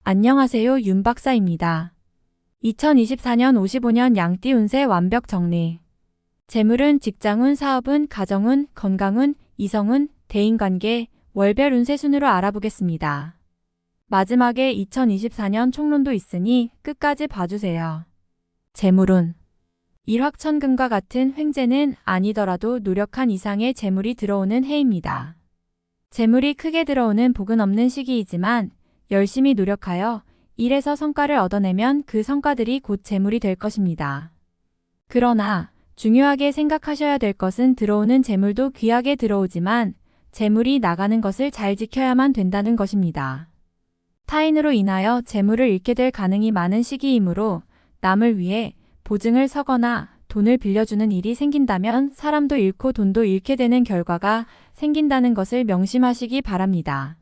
안녕하세요, 윤 박사입니다. 2024년 55년 양띠 운세 완벽 정리. 재물운, 직장운, 사업운, 가정운, 건강운, 이성운, 대인관계, 월별 운세 순으로 알아보겠습니다. 마지막에 2024년 총론도 있으니 끝까지 봐주세요. 재물운. 일확천금과 같은 횡재는 아니더라도 노력한 이상의 재물이 들어오는 해입니다. 재물이 크게 들어오는 복은 없는 시기이지만 열심히 노력하여 일에서 성과를 얻어내면 그 성과들이 곧 재물이 될 것입니다. 그러나 중요하게 생각하셔야 될 것은 들어오는 재물도 귀하게 들어오지만 재물이 나가는 것을 잘 지켜야만 된다는 것입니다. 타인으로 인하여 재물을 잃게 될 가능이 많은 시기이므로 남을 위해 보증을 서거나 돈을 빌려주는 일이 생긴다면 사람도 잃고 돈도 잃게 되는 결과가 생긴다는 것을 명심하시기 바랍니다.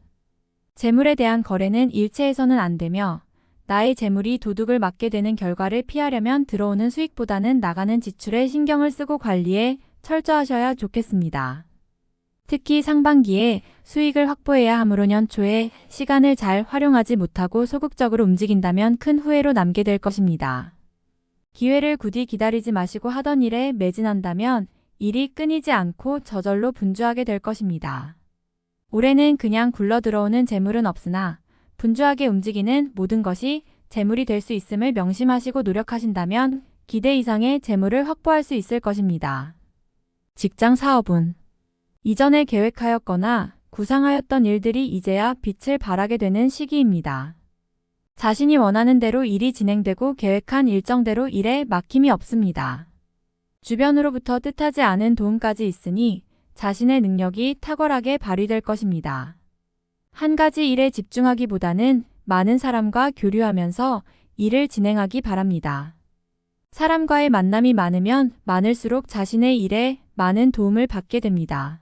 재물에 대한 거래는 일체에서는 안 되며 나의 재물이 도둑을 맞게 되는 결과를 피하려면 들어오는 수익보다는 나가는 지출에 신경을 쓰고 관리에 철저하셔야 좋겠습니다. 특히 상반기에 수익을 확보해야 하므로 연초에 시간을 잘 활용하지 못하고 소극적으로 움직인다면 큰 후회로 남게 될 것입니다. 기회를 굳이 기다리지 마시고 하던 일에 매진한다면 일이 끊이지 않고 저절로 분주하게 될 것입니다. 올해는 그냥 굴러 들어오는 재물은 없으나 분주하게 움직이는 모든 것이 재물이 될 수 있음을 명심하시고 노력하신다면 기대 이상의 재물을 확보할 수 있을 것입니다. 직장 사업운. 이전에 계획하였거나 구상하였던 일들이 이제야 빛을 발하게 되는 시기입니다. 자신이 원하는 대로 일이 진행되고 계획한 일정대로 일에 막힘이 없습니다. 주변으로부터 뜻하지 않은 도움까지 있으니 자신의 능력이 탁월하게 발휘될 것입니다. 한 가지 일에 집중하기보다는 많은 사람과 교류하면서 일을 진행하기 바랍니다. 사람과의 만남이 많으면 많을수록 자신의 일에 많은 도움을 받게 됩니다.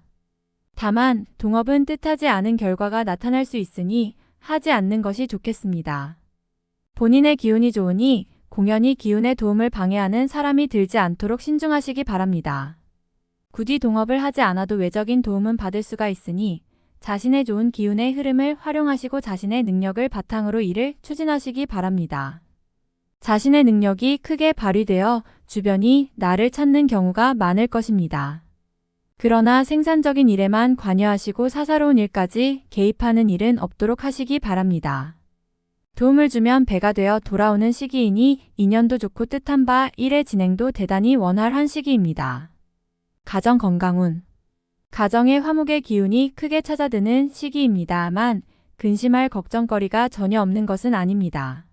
다만 동업은 뜻하지 않은 결과가 나타날 수 있으니 하지 않는 것이 좋겠습니다. 본인의 기운이 좋으니 공연히 기운의 도움을 방해하는 사람이 들지 않도록 신중하시기 바랍니다. 굳이 동업을 하지 않아도 외적인 도움은 받을 수가 있으니 자신의 좋은 기운의 흐름을 활용하시고 자신의 능력을 바탕으로 일을 추진하시기 바랍니다. 자신의 능력이 크게 발휘되어 주변이 나를 찾는 경우가 많을 것입니다. 그러나 생산적인 일에만 관여하시고 사사로운 일까지 개입하는 일은 없도록 하시기 바랍니다. 도움을 주면 배가 되어 돌아오는 시기이니 인연도 좋고 뜻한 바 일의 진행도 대단히 원활한 시기입니다. 가정 건강운. 가정의 화목의 기운이 크게 찾아드는 시기입니다만 근심할 걱정거리가 전혀 없는 것은 아닙니다.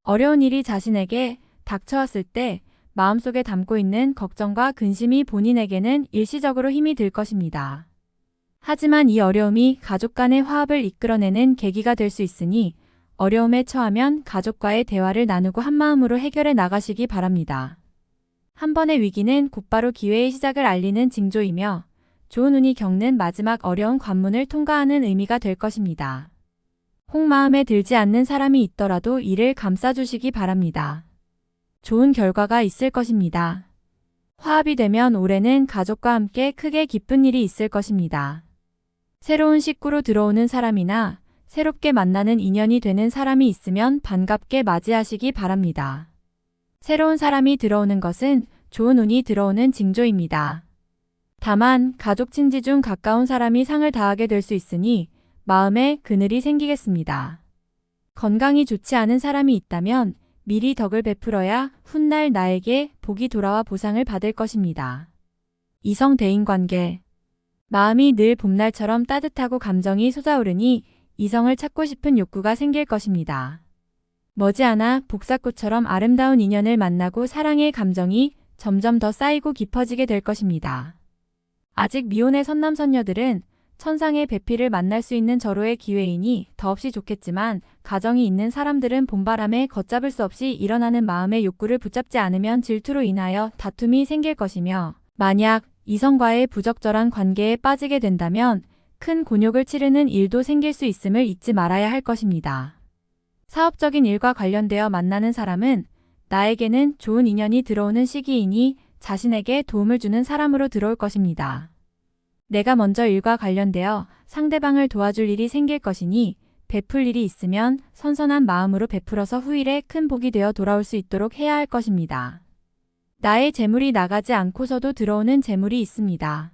어려운 일이 자신에게 닥쳐왔을 때 마음속에 담고 있는 걱정과 근심이 본인에게는 일시적으로 힘이 들 것입니다. 하지만 이 어려움이 가족 간의 화합을 이끌어내는 계기가 될 수 있으니 어려움에 처하면 가족과의 대화를 나누고 한마음으로 해결해 나가시기 바랍니다. 한 번의 위기는 곧바로 기회의 시작을 알리는 징조이며 좋은 운이 겪는 마지막 어려운 관문을 통과하는 의미가 될 것입니다. 혹 마음에 들지 않는 사람이 있더라도 이를 감싸주시기 바랍니다. 좋은 결과가 있을 것입니다. 화합이 되면 올해는 가족과 함께 크게 기쁜 일이 있을 것입니다. 새로운 식구로 들어오는 사람이나 새롭게 만나는 인연이 되는 사람이 있으면 반갑게 맞이하시기 바랍니다. 새로운 사람이 들어오는 것은 좋은 운이 들어오는 징조입니다. 다만 가족 친지 중 가까운 사람이 상을 당하게 될 수 있으니 마음에 그늘이 생기겠습니다. 건강이 좋지 않은 사람이 있다면 미리 덕을 베풀어야 훗날 나에게 복이 돌아와 보상을 받을 것입니다. 이성 대인관계. 마음이 늘 봄날처럼 따뜻하고 감정이 솟아오르니 이성을 찾고 싶은 욕구가 생길 것입니다. 머지않아 복사꽃처럼 아름다운 인연을 만나고 사랑의 감정이 점점 더 쌓이고 깊어지게 될 것입니다. 아직 미혼의 선남선녀들은 천상의 배필을 만날 수 있는 절호의 기회이니 더없이 좋겠지만 가정이 있는 사람들은 봄바람에 걷잡을 수 없이 일어나는 마음의 욕구를 붙잡지 않으면 질투로 인하여 다툼이 생길 것이며 만약 이성과의 부적절한 관계에 빠지게 된다면 큰 곤욕을 치르는 일도 생길 수 있음을 잊지 말아야 할 것입니다. 사업적인 일과 관련되어 만나는 사람은 나에게는 좋은 인연이 들어오는 시기이니 자신에게 도움을 주는 사람으로 들어올 것입니다. 내가 먼저 일과 관련되어 상대방을 도와줄 일이 생길 것이니 베풀 일이 있으면 선선한 마음으로 베풀어서 후일에 큰 복이 되어 돌아올 수 있도록 해야 할 것입니다. 나의 재물이 나가지 않고서도 들어오는 재물이 있습니다.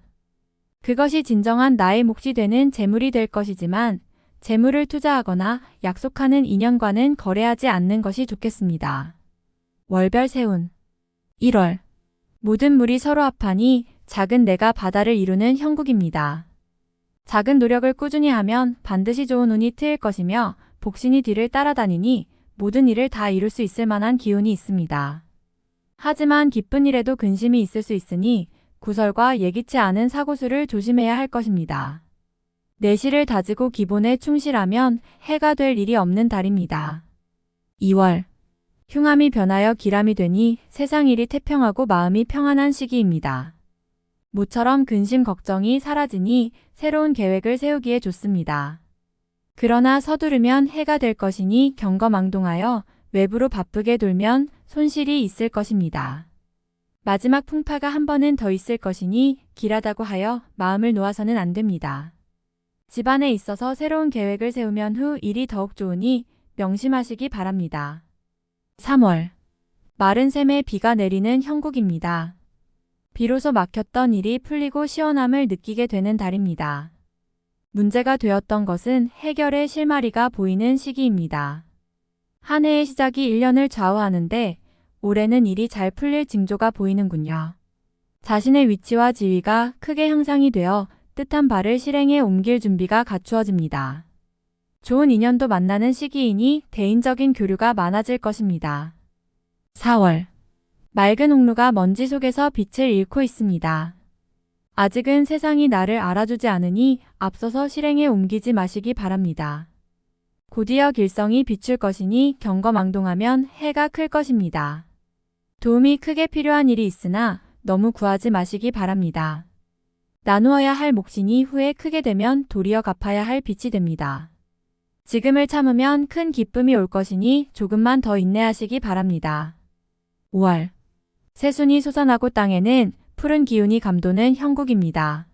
그것이 진정한 나의 몫이 되는 재물이 될 것이지만 재물을 투자하거나 약속하는 인연과는 거래하지 않는 것이 좋겠습니다. 월별 세운 1월 모든 물이 서로 합하니 작은 내가 바다를 이루는 형국입니다. 작은 노력을 꾸준히 하면 반드시 좋은 운이 트일 것이며 복신이 뒤를 따라다니니 모든 일을 다 이룰 수 있을 만한 기운이 있습니다. 하지만 기쁜 일에도 근심이 있을 수 있으니 구설과 예기치 않은 사고수를 조심해야 할 것입니다. 내실을 다지고 기본에 충실하면 해가 될 일이 없는 달입니다. 2월 흉함이 변하여 기람이 되니 세상 일이 태평하고 마음이 평안한 시기입니다. 모처럼 근심 걱정이 사라지니 새로운 계획을 세우기에 좋습니다. 그러나 서두르면 해가 될 것이니 경거망동하여 외부로 바쁘게 돌면 손실이 있을 것입니다. 마지막 풍파가 한 번은 더 있을 것이니 길하다고 하여 마음을 놓아서는 안 됩니다. 집안에 있어서 새로운 계획을 세우면 후 일이 더욱 좋으니 명심하시기 바랍니다. 3월 마른 샘에 비가 내리는 형국입니다. 비로소 막혔던 일이 풀리고 시원함을 느끼게 되는 달입니다. 문제가 되었던 것은 해결의 실마리가 보이는 시기입니다. 한 해의 시작이 1년을 좌우하는데 올해는 일이 잘 풀릴 징조가 보이는군요. 자신의 위치와 지위가 크게 향상이 되어 뜻한 바를 실행에 옮길 준비가 갖추어집니다. 좋은 인연도 만나는 시기이니 대인적인 교류가 많아질 것입니다. 4월 맑은 홍루가 먼지 속에서 빛을 잃고 있습니다. 아직은 세상이 나를 알아주지 않으니 앞서서 실행에 옮기지 마시기 바랍니다. 곧이어 길성이 비출 것이니 경거망동하면 해가 클 것입니다. 도움이 크게 필요한 일이 있으나 너무 구하지 마시기 바랍니다. 나누어야 할 몫이니 후에 크게 되면 도리어 갚아야 할 빚이 됩니다. 지금을 참으면 큰 기쁨이 올 것이니 조금만 더 인내하시기 바랍니다. 5월 새순이 솟아나고 땅에는 푸른 기운이 감도는 형국입니다.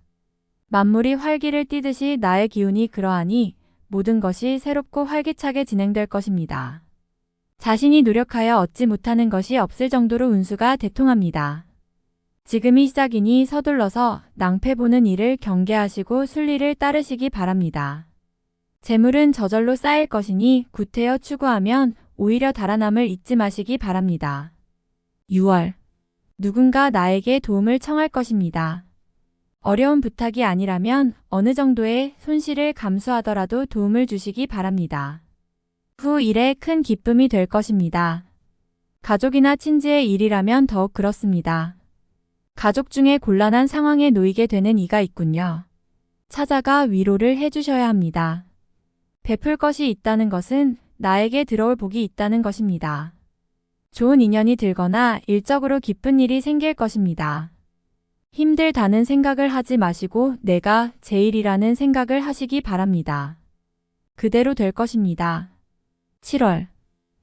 만물이 활기를 띠듯이 나의 기운이 그러하니 모든 것이 새롭고 활기차게 진행될 것입니다. 자신이 노력하여 얻지 못하는 것이 없을 정도로 운수가 대통합니다. 지금이 시작이니 서둘러서 낭패 보는 일을 경계하시고 순리를 따르시기 바랍니다. 재물은 저절로 쌓일 것이니 구태여 추구하면 오히려 달아남을 잊지 마시기 바랍니다. 6월 누군가 나에게 도움을 청할 것입니다. 어려운 부탁이 아니라면 어느 정도의 손실을 감수하더라도 도움을 주시기 바랍니다. 후 일에 큰 기쁨이 될 것입니다. 가족이나 친지의 일이라면 더욱 그렇습니다. 가족 중에 곤란한 상황에 놓이게 되는 이가 있군요. 찾아가 위로를 해주셔야 합니다. 베풀 것이 있다는 것은 나에게 들어올 복이 있다는 것입니다. 좋은 인연이 들거나 일적으로 기쁜 일이 생길 것입니다. 힘들다는 생각을 하지 마시고 내가 제일이라는 생각을 하시기 바랍니다. 그대로 될 것입니다. 7월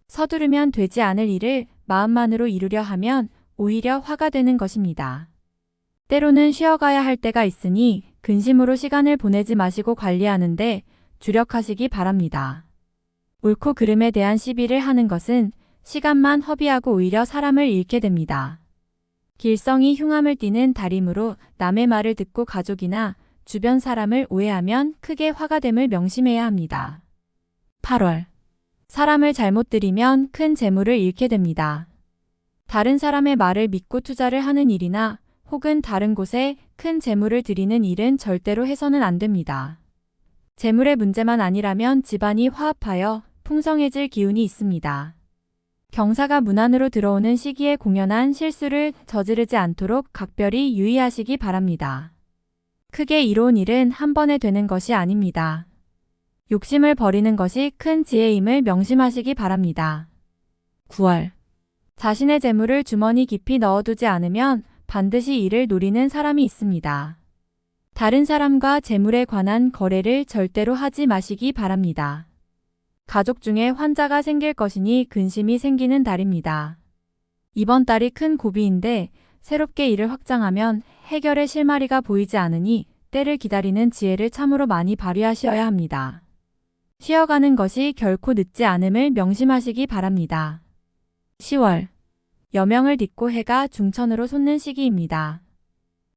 서두르면 되지 않을 일을 마음만으로 이루려 하면 오히려 화가 되는 것입니다. 때로는 쉬어가야 할 때가 있으니 근심으로 시간을 보내지 마시고 관리하는데 주력하시기 바랍니다. 옳고 그름에 대한 시비를 하는 것은 시간만 허비하고 오히려 사람을 잃게 됩니다. 길성이 흉함을 띠는 달이므로 남의 말을 듣고 가족이나 주변 사람을 오해하면 크게 화가 됨을 명심해야 합니다. 8월 사람을 잘못 들이면 큰 재물을 잃게 됩니다. 다른 사람의 말을 믿고 투자를 하는 일이나 혹은 다른 곳에 큰 재물을 들이는 일은 절대로 해서는 안 됩니다. 재물의 문제만 아니라면 집안이 화합하여 풍성해질 기운이 있습니다. 경사가 문 안으로 들어오는 시기에 공연한 실수를 저지르지 않도록 각별히 유의하시기 바랍니다. 크게 이로운 일은 한 번에 되는 것이 아닙니다. 욕심을 버리는 것이 큰 지혜임을 명심하시기 바랍니다. 9월 자신의 재물을 주머니 깊이 넣어두지 않으면 반드시 이를 노리는 사람이 있습니다. 다른 사람과 재물에 관한 거래를 절대로 하지 마시기 바랍니다. 가족 중에 환자가 생길 것이니 근심이 생기는 달입니다. 이번 달이 큰 고비인데 새롭게 일을 확장하면 해결의 실마리가 보이지 않으니 때를 기다리는 지혜를 참으로 많이 발휘하셔야 합니다. 쉬어가는 것이 결코 늦지 않음을 명심하시기 바랍니다. 10월. 여명을 딛고 해가 중천으로 솟는 시기입니다.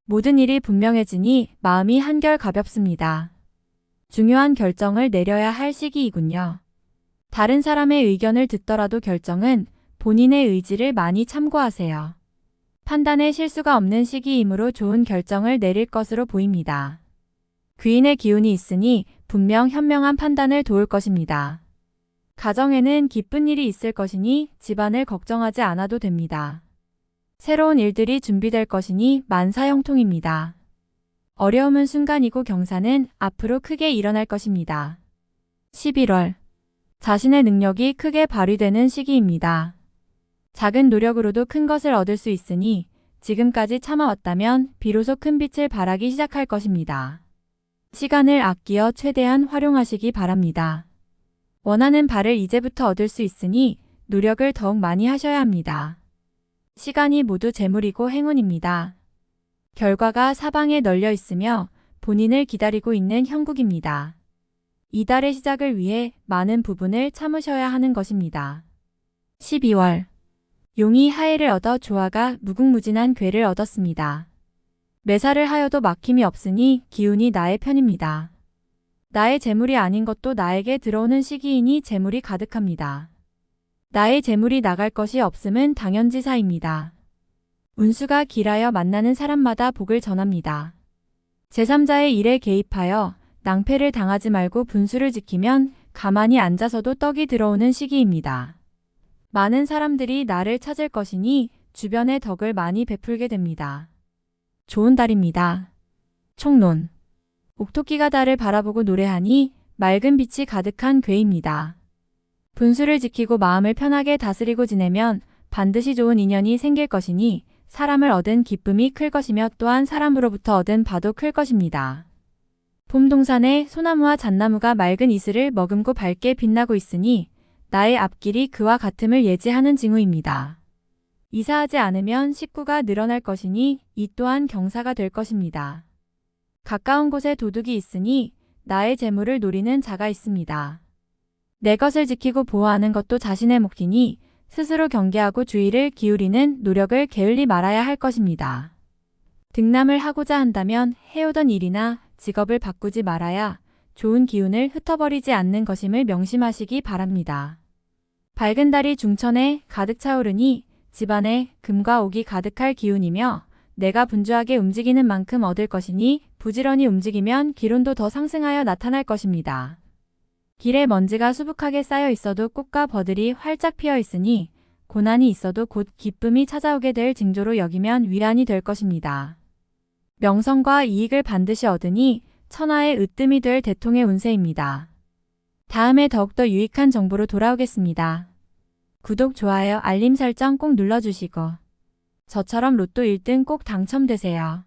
모든 일이 분명해지니 마음이 한결 가볍습니다. 중요한 결정을 내려야 할 시기이군요. 다른 사람의 의견을 듣더라도 결정은 본인의 의지를 많이 참고하세요. 판단에 실수가 없는 시기이므로 좋은 결정을 내릴 것으로 보입니다. 귀인의 기운이 있으니 분명 현명한 판단을 도울 것입니다. 가정에는 기쁜 일이 있을 것이니 집안을 걱정하지 않아도 됩니다. 새로운 일들이 준비될 것이니 만사형통입니다. 어려움은 순간이고 경사는 앞으로 크게 일어날 것입니다. 11월. 자신의 능력이 크게 발휘되는 시기입니다. 작은 노력으로도 큰 것을 얻을 수 있으니 지금까지 참아왔다면 비로소 큰 빛을 발하기 시작할 것입니다. 시간을 아끼어 최대한 활용하시기 바랍니다. 원하는 바를 이제부터 얻을 수 있으니 노력을 더욱 많이 하셔야 합니다. 시간이 모두 재물이고 행운입니다. 결과가 사방에 널려 있으며 본인을 기다리고 있는 형국입니다. 이달의 시작을 위해 많은 부분을 참으셔야 하는 것입니다. 12월. 용이 하해를 얻어 조화가 무궁무진한 괴를 얻었습니다. 매사를 하여도 막힘이 없으니 기운이 나의 편입니다. 나의 재물이 아닌 것도 나에게 들어오는 시기이니 재물이 가득합니다. 나의 재물이 나갈 것이 없음은 당연지사입니다. 운수가 길하여 만나는 사람마다 복을 전합니다. 제3자의 일에 개입하여 낭패를 당하지 말고 분수를 지키면 가만히 앉아서도 떡이 들어오는 시기입니다. 많은 사람들이 나를 찾을 것이니 주변에 덕을 많이 베풀게 됩니다. 좋은 달입니다. 총론. 옥토끼가 달을 바라보고 노래하니 맑은 빛이 가득한 괴입니다. 분수를 지키고 마음을 편하게 다스리고 지내면 반드시 좋은 인연이 생길 것이니 사람을 얻은 기쁨이 클 것이며 또한 사람으로부터 얻은 바도 클 것입니다. 봄 동산에 소나무와 잣나무가 맑은 이슬을 머금고 밝게 빛나고 있으니 나의 앞길이 그와 같음을 예지하는 징후입니다. 이사하지 않으면 식구가 늘어날 것이니 이 또한 경사가 될 것입니다. 가까운 곳에 도둑이 있으니 나의 재물을 노리는 자가 있습니다. 내 것을 지키고 보호하는 것도 자신의 몫이니 스스로 경계하고 주의를 기울이는 노력을 게을리 말아야 할 것입니다. 등남을 하고자 한다면 해오던 일이나 직업을 바꾸지 말아야 좋은 기운을 흩어버리지 않는 것임을 명심하시기 바랍니다. 밝은 달이 중천에 가득 차오르니 집안에 금과 옥이 가득할 기운이며 내가 분주하게 움직이는 만큼 얻을 것이니 부지런히 움직이면 기운도 더 상승하여 나타날 것입니다. 길에 먼지가 수북하게 쌓여 있어도 꽃과 버들이 활짝 피어 있으니 고난이 있어도 곧 기쁨이 찾아오게 될 징조로 여기면 위안이 될 것입니다. 명성과 이익을 반드시 얻으니 천하의 으뜸이 될 대통의 운세입니다. 다음에 더욱더 유익한 정보로 돌아오겠습니다. 구독, 좋아요, 알림 설정 꼭 눌러주시고 저처럼 로또 1등 꼭 당첨되세요.